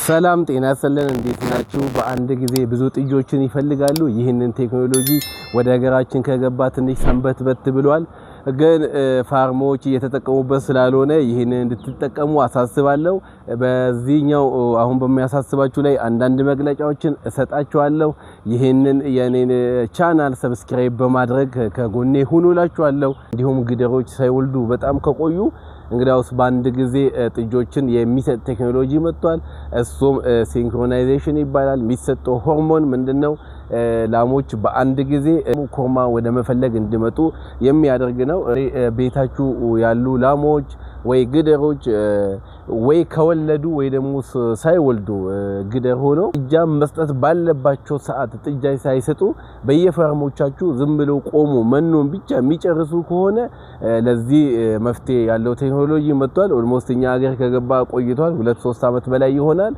ሰላም ጤና ሰለን እንዴት ናችሁ? በአንድ ጊዜ ብዙ ጥጆችን ይፈልጋሉ። ይህንን ቴክኖሎጂ ወደ ሀገራችን ከገባ ትንሽ ሰንበትበት ብሏል። ግን ፋርሞች እየተጠቀሙበት ስላልሆነ ይህንን እንድትጠቀሙ አሳስባለሁ። በዚህኛው አሁን በሚያሳስባችሁ ላይ አንዳንድ መግለጫዎችን እሰጣችኋለሁ። ይህንን የኔን ቻናል ሰብስክራይብ በማድረግ ከጎኔ ሁኑላችኋለሁ። እንዲሁም ግደሮች ሳይወልዱ በጣም ከቆዩ እንግዲያውስ በአንድ ጊዜ ጥጆችን የሚሰጥ ቴክኖሎጂ መጥቷል። እሱም ሲንክሮናይዜሽን ይባላል። የሚሰጠው ሆርሞን ምንድነው? ላሞች በአንድ ጊዜ ኮርማ ወደ መፈለግ እንዲመጡ የሚያደርግ ነው። ቤታችሁ ያሉ ላሞች ወይ ግደሮች ወይ ከወለዱ ወይ ደግሞ ሳይወልዱ ግደር ሆነው ጥጃ መስጠት ባለባቸው ሰዓት ጥጃ ሳይሰጡ በየፋርሞቻችሁ ዝም ብለው ቆሙ መኖን ብቻ የሚጨርሱ ከሆነ ለዚህ መፍትሄ ያለው ቴክኖሎጂ መጥቷል። ኦልሞስት እኛ ሀገር ከገባ ቆይቷል። 2-3 አመት በላይ ይሆናል።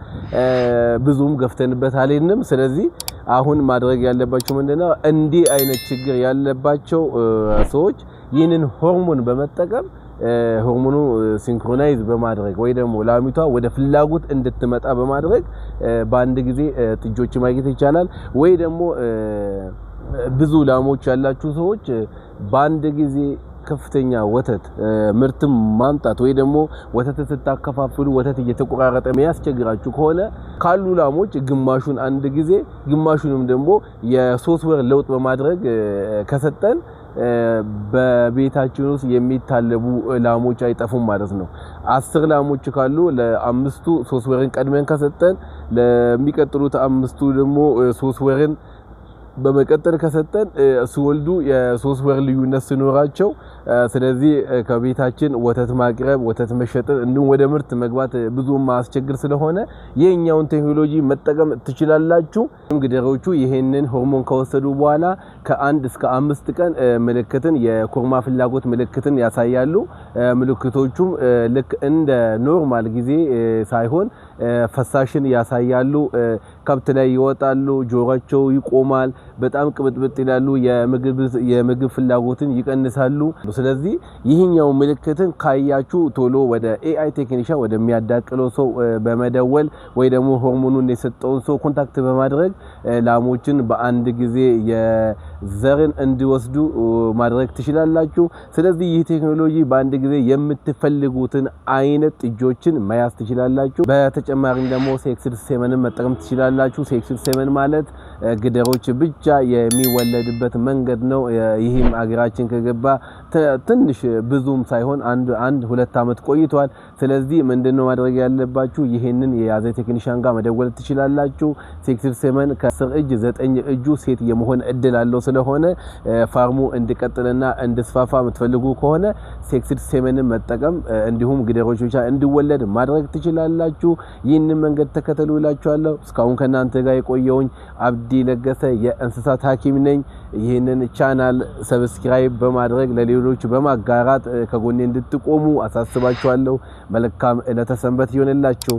ብዙም ገፍተንበት አልሄድንም። ስለዚህ አሁን ማድረግ ያለባችሁ ምንድነው? እንዲህ አይነት ችግር ያለባቸው ሰዎች ይህንን ሆርሞን በመጠቀም ሆርሞኑ ሲንክሮናይዝ በማድረግ ወይ ደግሞ ላሚቷ ወደ ፍላጎት እንድትመጣ በማድረግ በአንድ ጊዜ ጥጆች ማግኘት ይቻላል። ወይ ደግሞ ብዙ ላሞች ያላችሁ ሰዎች በአንድ ጊዜ ከፍተኛ ወተት ምርትም ማምጣት ወይ ደግሞ ወተት ስታከፋፍሉ ወተት እየተቆራረጠ የሚያስቸግራችሁ ከሆነ ካሉ ላሞች ግማሹን አንድ ጊዜ ግማሹንም ደግሞ የ3 ወር ለውጥ በማድረግ ከሰጠን በቤታችን ውስጥ የሚታለቡ ላሞች አይጠፉም ማለት ነው። 10 ላሞች ካሉ ለአምስቱ 3 ወርን ቀድመን ከሰጠን ለሚቀጥሉት አምስቱ ደግሞ 3 ወርን በመቀጠል ከሰጠን ሲወልዱ የ3 ወር ልዩነት ሲኖራቸው ስለዚህ ከቤታችን ወተት ማቅረብ ወተት መሸጥ እንዲሁም ወደ ምርት መግባት ብዙም ማስቸግር ስለሆነ የኛውን ቴክኖሎጂ መጠቀም ትችላላችሁ። ግደሮቹ ይሄንን ሆርሞን ከወሰዱ በኋላ ከ1 እስከ 5 ቀን ምልክትን የኮርማ ፍላጎት ምልክትን ያሳያሉ። ምልክቶቹም ልክ እንደ ኖርማል ጊዜ ሳይሆን ፈሳሽን ያሳያሉ። ከብት ላይ ይወጣሉ፣ ጆሮአቸው ይቆማል፣ በጣም ቅብጥብጥ ይላሉ፣ የምግብ ፍላጎትን ይቀንሳሉ። ስለዚህ ይህኛው ምልክትን ካያችሁ ቶሎ ወደ ኤአይ ቴክኒሻን ወደሚያዳቅለው ሰው በመደወል ወይ ደግሞ ሆርሞኑን የሰጠውን ሰው ኮንታክት በማድረግ ላሞችን በአንድ ጊዜ የዘርን እንዲወስዱ ማድረግ ትችላላችሁ። ስለዚህ ይህ ቴክኖሎጂ በአንድ ጊዜ የምትፈልጉትን አይነት ጥጆችን መያዝ ትችላላችሁ። በተጨማሪም ደግሞ ሴክስድ ሴመንን መጠቀም ትችላላችሁ። ሴክስድ ሴመን ማለት ግደሮች ብቻ የሚወለድበት መንገድ ነው። ይህም አገራችን ከገባ ትንሽ ብዙም ሳይሆን 1-2 አመት ቆይቷል። ስለዚህ ምንድነው ማድረግ ያለባችሁ? ይሄንን የያዘ ቴክኒሻን ጋር መደወል ትችላላችሁ። ሴክስድ ሴመን ከ10 እጅ 9 እጁ ሴት የመሆን እድል አለው። ስለሆነ ፋርሙ እንዲቀጥልና እንዲስፋፋ የምትፈልጉ ከሆነ ሴክስድ ሴመንን መጠቀም እንዲሁም ግደሮች ብቻ እንዲወለድ ማድረግ ትችላላችሁ። ይህንን መንገድ ተከተሉ እላችኋለሁ። እስካሁን ከናንተ ጋር የቆየውኝ አብዲ ለገሰ የእንስሳት ሐኪም ነኝ። ይህንን ቻናል ሰብስክራይብ በማድረግ ለሌሎች በማጋራት ከጎኔ እንድትቆሙ አሳስባችኋለሁ። መልካም ዕለተ ሰንበት ይሆንላችሁ።